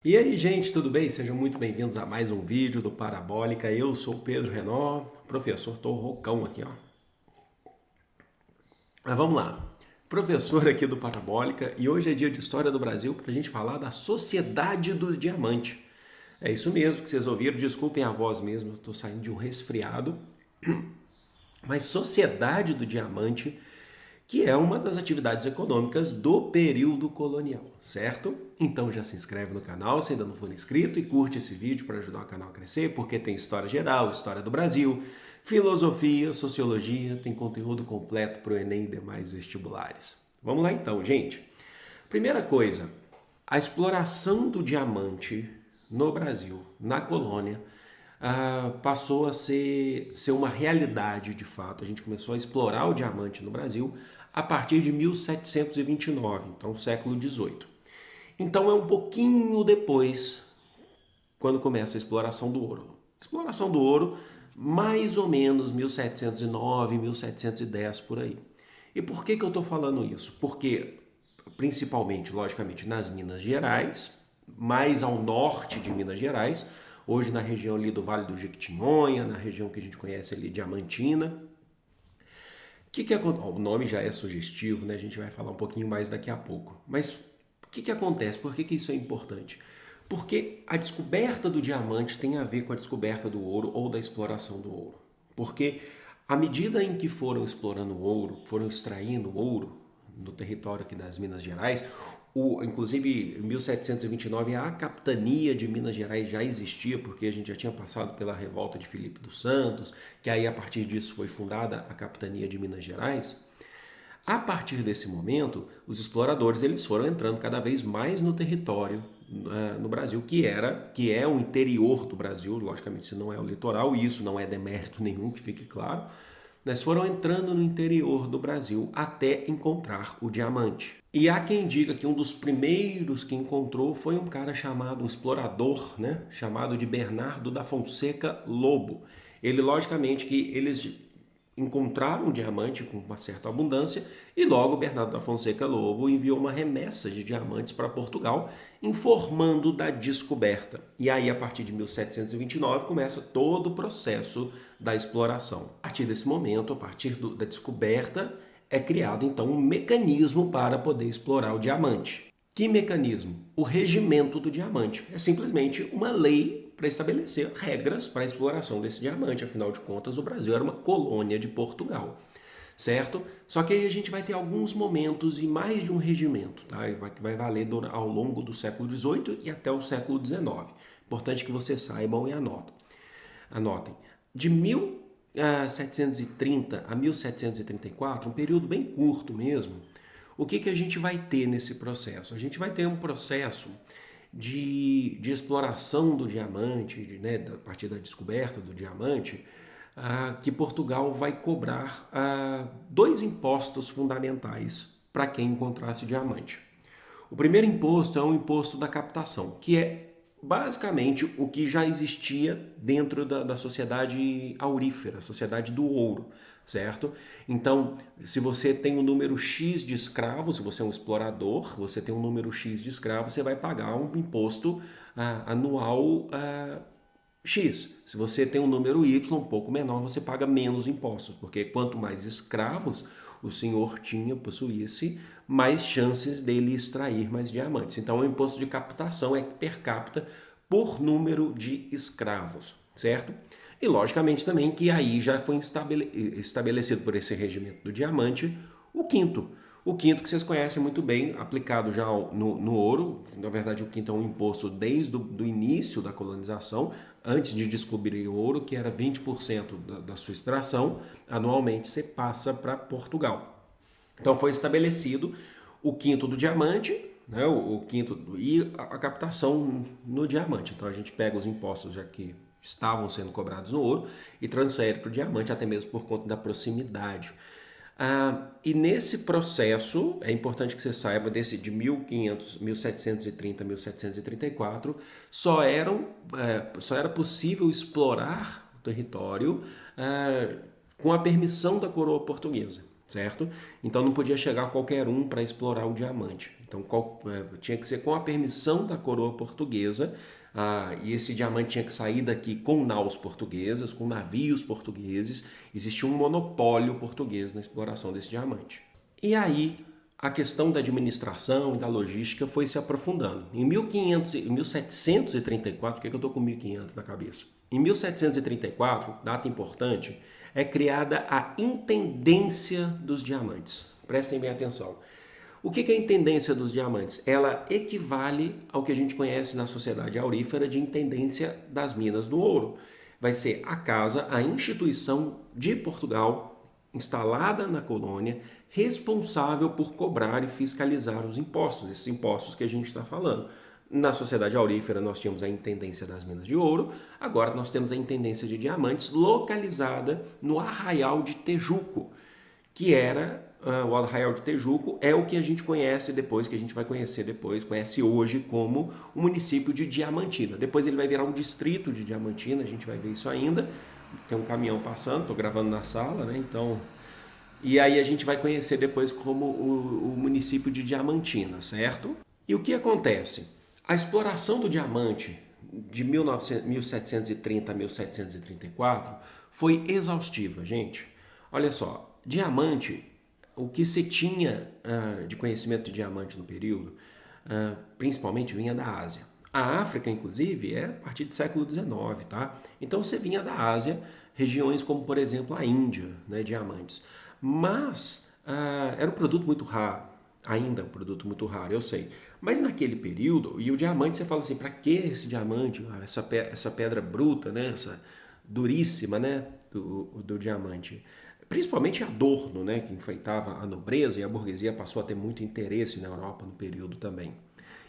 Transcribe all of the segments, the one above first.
E aí, gente, tudo bem? Sejam muito bem-vindos a mais um vídeo do Parabólica. Eu sou o Pedro Renó, professor, tô roucão aqui, ó. Mas vamos lá. Professor aqui do Parabólica e hoje é dia de História do Brasil para a gente falar da Sociedade do Diamante. É isso mesmo que vocês ouviram, desculpem a voz mesmo, estou saindo de um resfriado. Mas Sociedade do Diamante, que é uma das atividades econômicas do período colonial, certo? Então já se inscreve no canal se ainda não for inscrito e curte esse vídeo para ajudar o canal a crescer, porque tem história geral, história do Brasil, filosofia, sociologia, tem conteúdo completo para o Enem e demais vestibulares. Vamos lá então, gente. Primeira coisa, a exploração do diamante no Brasil, na colônia, passou a ser uma realidade de fato. A gente começou a explorar o diamante no Brasil a partir de 1729, então século XVIII. Então é um pouquinho depois, quando começa a exploração do ouro. Exploração do ouro, mais ou menos 1709, 1710, por aí. E por que eu estou falando isso? Porque, principalmente, logicamente, nas Minas Gerais, mais ao norte de Minas Gerais, hoje na região ali do Vale do Jequitinhonha, na região que a gente conhece ali, Diamantina. O nome já é sugestivo, né? A gente vai falar um pouquinho mais daqui a pouco. Mas o que acontece? Por que isso é importante? Porque a descoberta do diamante tem a ver com a descoberta do ouro ou da exploração do ouro. Porque à medida em que foram explorando o ouro, foram extraindo ouro no território aqui das Minas Gerais, inclusive em 1729 a capitania de Minas Gerais já existia, porque a gente já tinha passado pela revolta de Filipe dos Santos, que aí a partir disso foi fundada a capitania de Minas Gerais. A partir desse momento, os exploradores eles foram entrando cada vez mais no território no Brasil, que é o interior do Brasil, logicamente isso não é o litoral, e isso não é demérito nenhum, que fique claro, mas foram entrando no interior do Brasil até encontrar o diamante. E há quem diga que um dos primeiros que encontrou foi um cara chamado, um explorador, né, chamado de Bernardo da Fonseca Lobo. Ele, logicamente, que eles encontraram um diamante com uma certa abundância e logo Bernardo da Fonseca Lobo enviou uma remessa de diamantes para Portugal, informando da descoberta. E aí, a partir de 1729, começa todo o processo da exploração. A partir desse momento, a partir da descoberta, é criado então um mecanismo para poder explorar o diamante. Que mecanismo? O regimento do diamante. É simplesmente uma lei para estabelecer regras para a exploração desse diamante. Afinal de contas, o Brasil era uma colônia de Portugal, certo? Só que aí a gente vai ter alguns momentos e mais de um regimento, tá? Vai valer ao longo do século XVIII e até o século XIX. Importante que vocês saibam e anotem. De 1730 a 1734, um período bem curto mesmo, o que a gente vai ter nesse processo? A gente vai ter um processo de exploração do diamante, né, a partir da descoberta do diamante, que Portugal vai cobrar dois impostos fundamentais para quem encontrasse diamante. O primeiro imposto é o imposto da captação, que é basicamente o que já existia dentro da sociedade aurífera, sociedade do ouro, certo? Então, se você tem um número X de escravos, se você é um explorador, você tem um número X de escravos, você vai pagar um imposto anual X. Se você tem um número Y um pouco menor, você paga menos impostos, porque quanto mais escravos o senhor possuísse, mais chances dele extrair mais diamantes. Então, o imposto de captação é per capita por número de escravos, certo? E, logicamente, também que aí já foi estabelecido por esse regimento do diamante o quinto. O quinto que vocês conhecem muito bem, aplicado já no ouro. Na verdade, o quinto é um imposto desde o início da colonização, antes de descobrir o ouro, que era 20% da sua extração, anualmente você passa para Portugal. Então foi estabelecido o quinto do diamante, né, o quinto e a captação no diamante. Então a gente pega os impostos já que estavam sendo cobrados no ouro e transfere para o diamante, até mesmo por conta da proximidade. E nesse processo, é importante que você saiba, desse de 1730 a 1734, só era possível explorar o território com a permissão da coroa portuguesa, certo? Então não podia chegar qualquer um para explorar o diamante. Então tinha que ser com a permissão da coroa portuguesa, e esse diamante tinha que sair daqui com naus portuguesas, com navios portugueses. Existia um monopólio português na exploração desse diamante. E aí a questão da administração e da logística foi se aprofundando. Em 1734, por que eu estou com 1500 na cabeça? Em 1734, data importante, é criada a Intendência dos Diamantes. Prestem bem atenção. O que é a Intendência dos Diamantes? Ela equivale ao que a gente conhece na sociedade aurífera de Intendência das Minas do Ouro. Vai ser a casa, a instituição de Portugal, instalada na colônia, responsável por cobrar e fiscalizar os impostos, esses impostos que a gente está falando. Na sociedade aurífera nós tínhamos a Intendência das Minas de Ouro, agora nós temos a Intendência de Diamantes, localizada no Arraial de Tejuco, que era o Arraial de Tejuco é o que a gente conhece depois, que a gente vai conhecer depois, conhece hoje como o município de Diamantina. Depois ele vai virar um distrito de Diamantina, a gente vai ver isso ainda. Tem um caminhão passando, estou gravando na sala, né? Então, e aí a gente vai conhecer depois como o município de Diamantina, certo? E o que acontece? A exploração do diamante de 1730 a 1734 foi exaustiva, gente. Olha só, diamante, o que se tinha de conhecimento de diamante no período, principalmente vinha da Ásia. A África, inclusive, é a partir do século XIX, tá? Então você vinha da Ásia, regiões como, por exemplo, a Índia, né, diamantes. Mas era um produto muito raro, ainda é um produto muito raro, eu sei. Mas naquele período, e o diamante, você fala assim, para que esse diamante, essa pedra bruta, né, essa duríssima, né, do diamante? Principalmente adorno, né, que enfeitava a nobreza, e a burguesia passou a ter muito interesse na Europa no período também.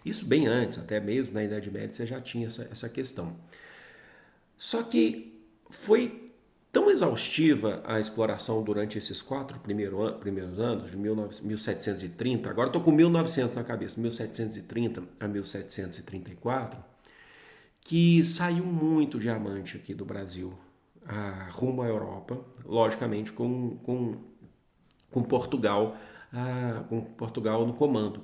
Isso bem antes, até mesmo na Idade Média você já tinha essa questão. Só que foi tão exaustiva a exploração durante esses 4 primeiros anos, de 1730, agora estou com 1900 na cabeça, 1730 a 1734, que saiu muito diamante aqui do Brasil, rumo à Europa, logicamente com Portugal, com Portugal no comando.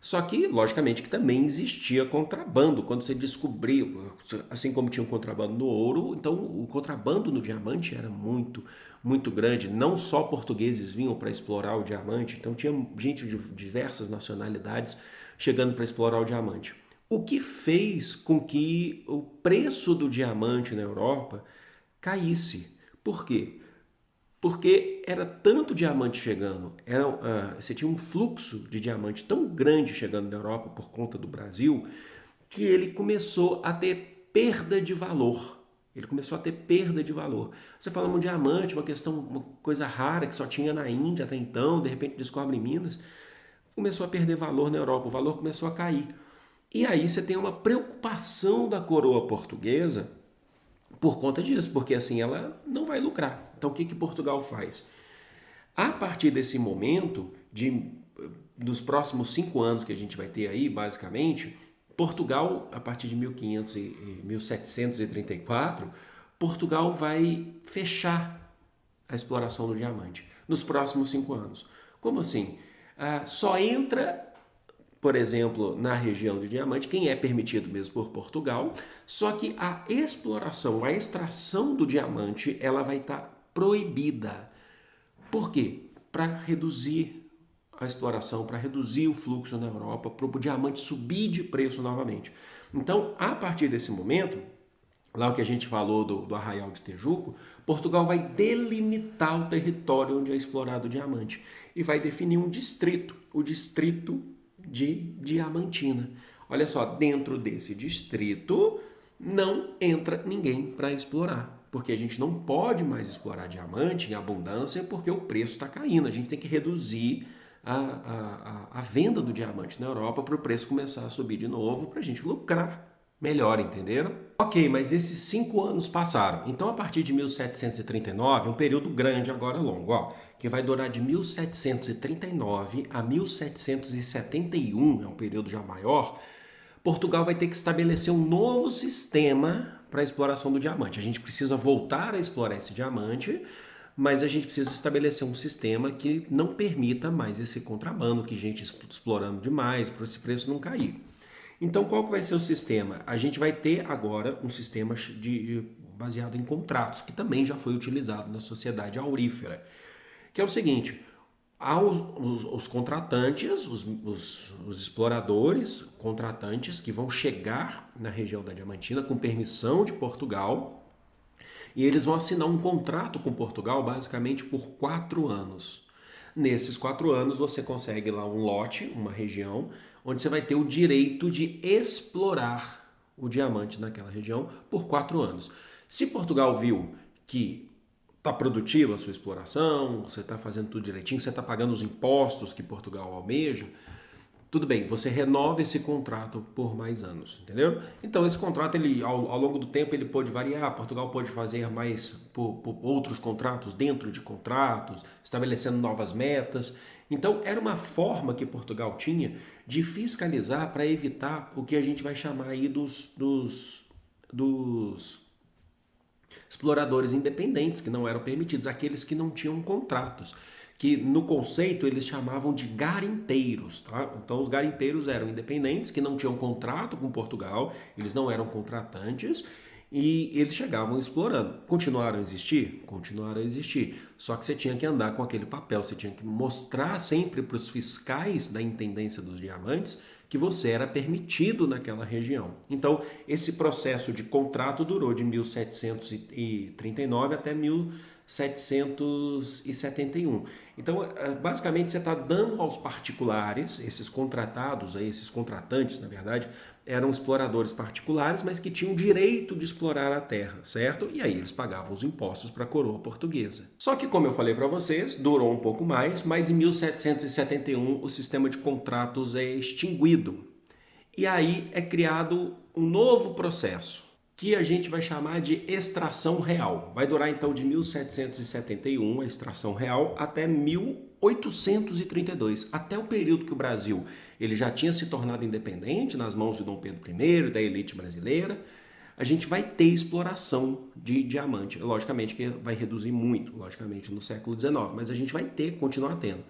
Só que, logicamente, que também existia contrabando. Quando você descobriu, assim como tinha um contrabando no ouro, então o contrabando no diamante era muito, muito grande. Não só portugueses vinham para explorar o diamante, então tinha gente de diversas nacionalidades chegando para explorar o diamante. O que fez com que o preço do diamante na Europa caísse. Por quê? Porque era tanto diamante chegando, você tinha um fluxo de diamante tão grande chegando na Europa por conta do Brasil, que ele começou a ter perda de valor. Ele começou a ter perda de valor. Você fala um diamante, uma coisa rara que só tinha na Índia até então, de repente descobre em Minas, começou a perder valor na Europa, o valor começou a cair. E aí você tem uma preocupação da coroa portuguesa por conta disso, porque assim ela não vai lucrar. Então o que Portugal faz? A partir desse momento, dos próximos 5 anos que a gente vai ter aí, basicamente, Portugal, a partir de 1500 e 1734, Portugal vai fechar a exploração do diamante nos próximos 5 anos. Como assim? Só entra, por exemplo, na região de diamante, quem é permitido mesmo por Portugal, só que a exploração, a extração do diamante, ela vai estar proibida. Por quê? Para reduzir a exploração, para reduzir o fluxo na Europa, para o diamante subir de preço novamente. Então, a partir desse momento, lá o que a gente falou do Arraial de Tejuco, Portugal vai delimitar o território onde é explorado o diamante e vai definir um distrito, o distrito de Diamantina. Olha só, dentro desse distrito não entra ninguém para explorar, porque a gente não pode mais explorar diamante em abundância porque o preço está caindo. A gente tem que reduzir a venda do diamante na Europa para o preço começar a subir de novo para a gente lucrar melhor, entenderam? Ok, mas esses 5 anos passaram. Então, a partir de 1739, um período grande agora longo, que vai durar de 1739 a 1771, é um período já maior, Portugal vai ter que estabelecer um novo sistema para a exploração do diamante. A gente precisa voltar a explorar esse diamante, mas a gente precisa estabelecer um sistema que não permita mais esse contrabando, que gente explorando demais, para esse preço não cair. Então, qual que vai ser o sistema? A gente vai ter agora um sistema baseado em contratos, que também já foi utilizado na sociedade aurífera, que é o seguinte: há os contratantes, os exploradores contratantes que vão chegar na região da Diamantina com permissão de Portugal, e eles vão assinar um contrato com Portugal basicamente por 4 anos. Nesses 4 anos você consegue lá um lote, uma região, onde você vai ter o direito de explorar o diamante naquela região por 4 anos. Se Portugal viu que está produtiva a sua exploração, você está fazendo tudo direitinho, você está pagando os impostos que Portugal almeja, tudo bem, você renova esse contrato por mais anos, entendeu? Então esse contrato, ele, ao longo do tempo, ele pode variar. Portugal pode fazer mais por outros contratos dentro de contratos, estabelecendo novas metas. Então era uma forma que Portugal tinha de fiscalizar para evitar o que a gente vai chamar aí dos exploradores independentes, que não eram permitidos, aqueles que não tinham contratos, que no conceito eles chamavam de garimpeiros, tá? Então os garimpeiros eram independentes, que não tinham contrato com Portugal, eles não eram contratantes, e eles chegavam explorando. Continuaram a existir? Continuaram a existir. Só que você tinha que andar com aquele papel, você tinha que mostrar sempre para os fiscais da Intendência dos Diamantes que você era permitido naquela região. Então, esse processo de contrato durou de 1739 até 1771. Então, basicamente, você está dando aos particulares, esses contratados, esses contratantes, na verdade, eram exploradores particulares, mas que tinham direito de explorar a terra, certo? E aí eles pagavam os impostos para a coroa portuguesa. Só que, como eu falei para vocês, durou um pouco mais, mas em 1771 o sistema de contratos é extinguido. E aí é criado um novo processo, que a gente vai chamar de extração real. Vai durar então de 1771, a extração real, até 1832, até o período que o Brasil ele já tinha se tornado independente nas mãos de Dom Pedro I, da elite brasileira. A gente vai ter exploração de diamante. Logicamente que vai reduzir muito, logicamente, no século XIX, mas a gente vai continuar tendo.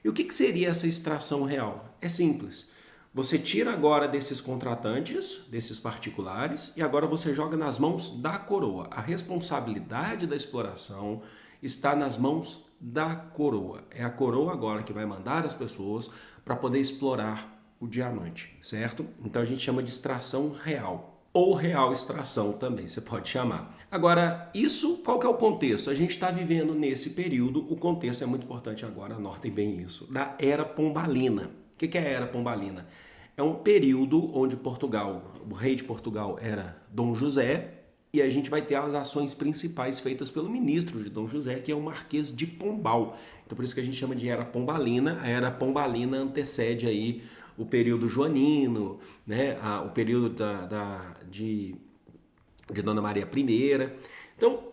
E o que seria essa extração real? É simples. Você tira agora desses contratantes, desses particulares, e agora você joga nas mãos da coroa. A responsabilidade da exploração está nas mãos da coroa. É a coroa agora que vai mandar as pessoas para poder explorar o diamante, certo? Então a gente chama de extração real. Ou real extração também, você pode chamar. Agora, isso, qual que é o contexto? A gente está vivendo nesse período, o contexto é muito importante agora, anotem bem isso, da Era Pombalina. O que é a Era Pombalina? É um período onde Portugal, o rei de Portugal era Dom José, e a gente vai ter as ações principais feitas pelo ministro de Dom José, que é o Marquês de Pombal. Então por isso que a gente chama de Era Pombalina. A Era Pombalina antecede aí o período joanino, né? O período de Dona Maria I. Então,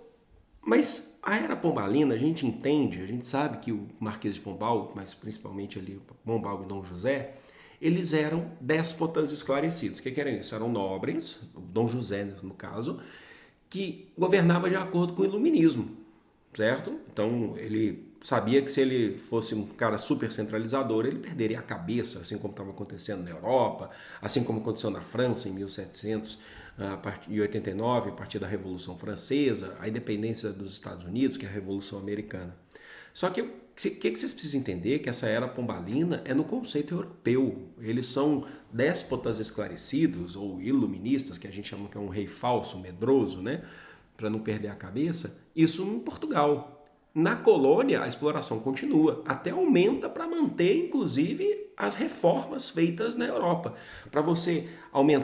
mas a Era Pombalina, a gente entende, a gente sabe que o Marquês de Pombal, mas principalmente ali Pombal e Dom José, eles eram déspotas esclarecidos. O que eram isso? Eram nobres, Dom José no caso, que governava de acordo com o iluminismo, certo? Então ele sabia que se ele fosse um cara super centralizador, ele perderia a cabeça, assim como estava acontecendo na Europa, assim como aconteceu na França em 1789, a partir da Revolução Francesa, a independência dos Estados Unidos, que é a Revolução Americana. Só que o que vocês precisam entender é que essa Era Pombalina é no conceito europeu. Eles são déspotas esclarecidos ou iluministas, que a gente chama que é um rei falso, medroso, né? Para não perder a cabeça. Isso em Portugal. Na colônia, a exploração continua, até aumenta para manter, inclusive, as reformas feitas na Europa. Para você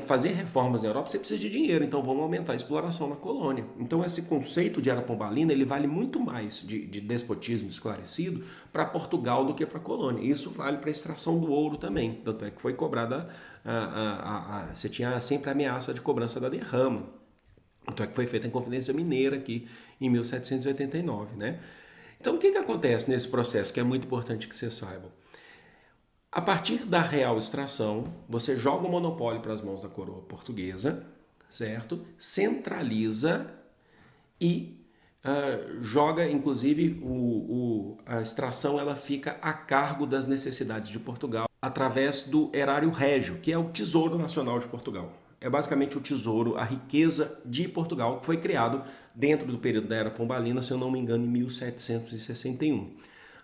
fazer reformas na Europa, você precisa de dinheiro, então vamos aumentar a exploração na colônia. Então esse conceito de Era Pombalina, ele vale muito mais de despotismo esclarecido para Portugal do que para a colônia. Isso vale para a extração do ouro também, tanto é que foi cobrada, você tinha sempre a ameaça de cobrança da derrama. Tanto é que foi feita em Confidência Mineira aqui em 1789, né? Então, o que acontece nesse processo, que é muito importante que vocês saibam? A partir da real extração, você joga o monopólio para as mãos da coroa portuguesa, certo? Centraliza e joga, inclusive, a extração ela fica a cargo das necessidades de Portugal através do erário régio, que é o Tesouro Nacional de Portugal. É basicamente o tesouro, a riqueza de Portugal, que foi criado dentro do período da Era Pombalina, se eu não me engano, em 1761.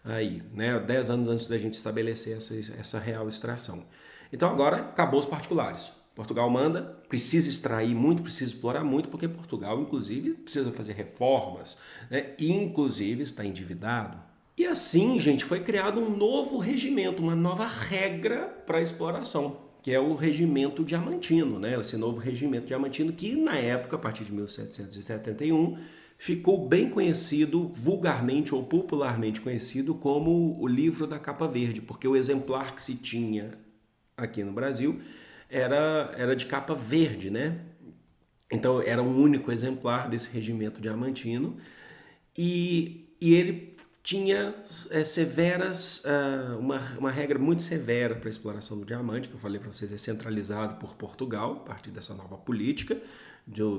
Aí, né, 10 anos antes da gente estabelecer essa real extração. Então agora acabou os particulares. Portugal manda, precisa extrair muito, precisa explorar muito, porque Portugal, inclusive, precisa fazer reformas, né? E, inclusive, está endividado. E assim, gente, foi criado um novo regimento, uma nova regra para a exploração, que é o regimento diamantino, né? Esse novo regimento diamantino que, na época, a partir de 1771, ficou bem conhecido, vulgarmente ou popularmente conhecido, como o livro da capa verde, porque o exemplar que se tinha aqui no Brasil era de capa verde, né? Então era um único exemplar desse regimento diamantino e ele tinha severas, uma regra muito severa para a exploração do diamante, que eu falei para vocês, é centralizado por Portugal, a partir dessa nova política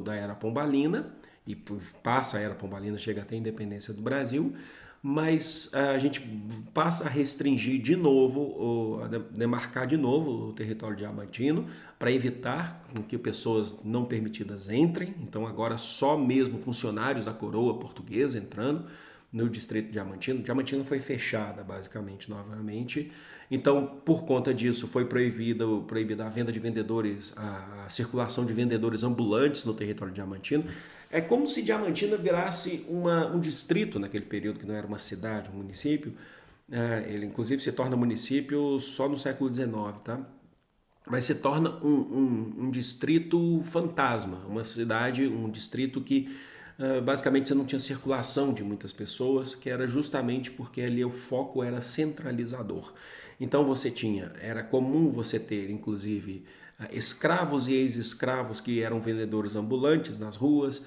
da Era Pombalina, e passa a Era Pombalina, chega até a independência do Brasil, mas a gente passa a restringir de novo, a demarcar de novo o território diamantino para evitar que pessoas não permitidas entrem. Então agora só mesmo funcionários da coroa portuguesa entrando no distrito diamantino. Diamantino foi fechada basicamente novamente. Então, por conta disso, foi proibida a venda de vendedores, a circulação de vendedores ambulantes no território diamantino. É como se Diamantina virasse um distrito naquele período, que não era uma cidade, um município. Ele, inclusive, se torna município só no século XIX, tá? Mas se torna um distrito fantasma, uma cidade, um distrito que basicamente você não tinha circulação de muitas pessoas, que era justamente porque ali o foco era centralizador. Então era comum você ter, inclusive, escravos e ex-escravos que eram vendedores ambulantes nas ruas,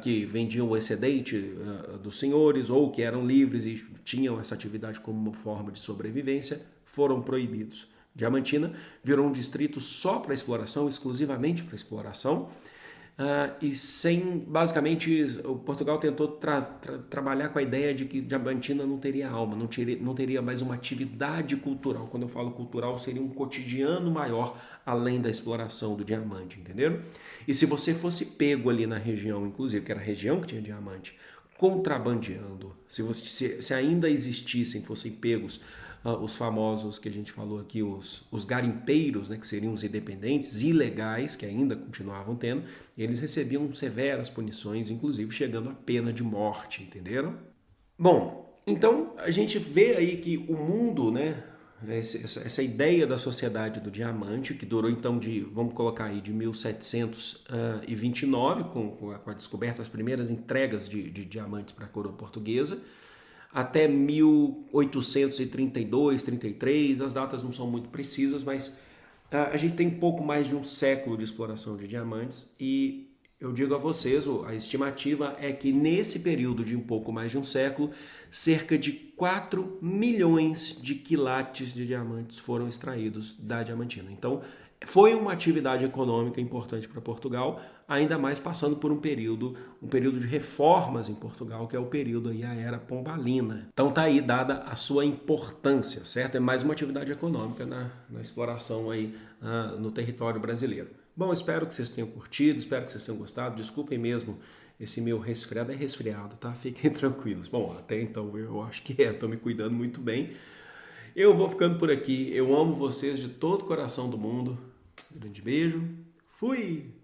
que vendiam o excedente dos senhores ou que eram livres e tinham essa atividade como uma forma de sobrevivência, foram proibidos. Diamantina virou um distrito só para exploração, exclusivamente para exploração, e basicamente, o Portugal tentou trabalhar com a ideia de que Diamantina não teria alma, não teria mais uma atividade cultural. Quando eu falo cultural, seria um cotidiano maior além da exploração do diamante, entenderam? E se você fosse pego ali na região, inclusive, que era a região que tinha diamante, contrabandeando, se ainda existissem, fossem pegos os famosos que a gente falou aqui, os garimpeiros, né, que seriam os independentes, ilegais, que ainda continuavam tendo, eles recebiam severas punições, inclusive chegando à pena de morte, entenderam? Bom, então a gente vê aí que o mundo, né, essa ideia da sociedade do diamante, que durou então vamos colocar aí, de 1729, com a descoberta das primeiras entregas de diamantes para a coroa portuguesa, até 1832, 33, as datas não são muito precisas, mas a gente tem pouco mais de um século de exploração de diamantes e eu digo a vocês, a estimativa é que nesse período de um pouco mais de um século, cerca de 4 milhões de quilates de diamantes foram extraídos da Diamantina. Então, foi uma atividade econômica importante para Portugal, ainda mais passando por um período de reformas em Portugal, que é o período aí, a Era Pombalina. Então tá aí dada a sua importância, certo? É mais uma atividade econômica na exploração aí no território brasileiro. Bom, espero que vocês tenham curtido, espero que vocês tenham gostado. Desculpem mesmo esse meu resfriado, é resfriado, tá? Fiquem tranquilos. Bom, até então eu acho que estou me cuidando muito bem. Eu vou ficando por aqui. Eu amo vocês de todo o coração do mundo. Um grande beijo. Fui!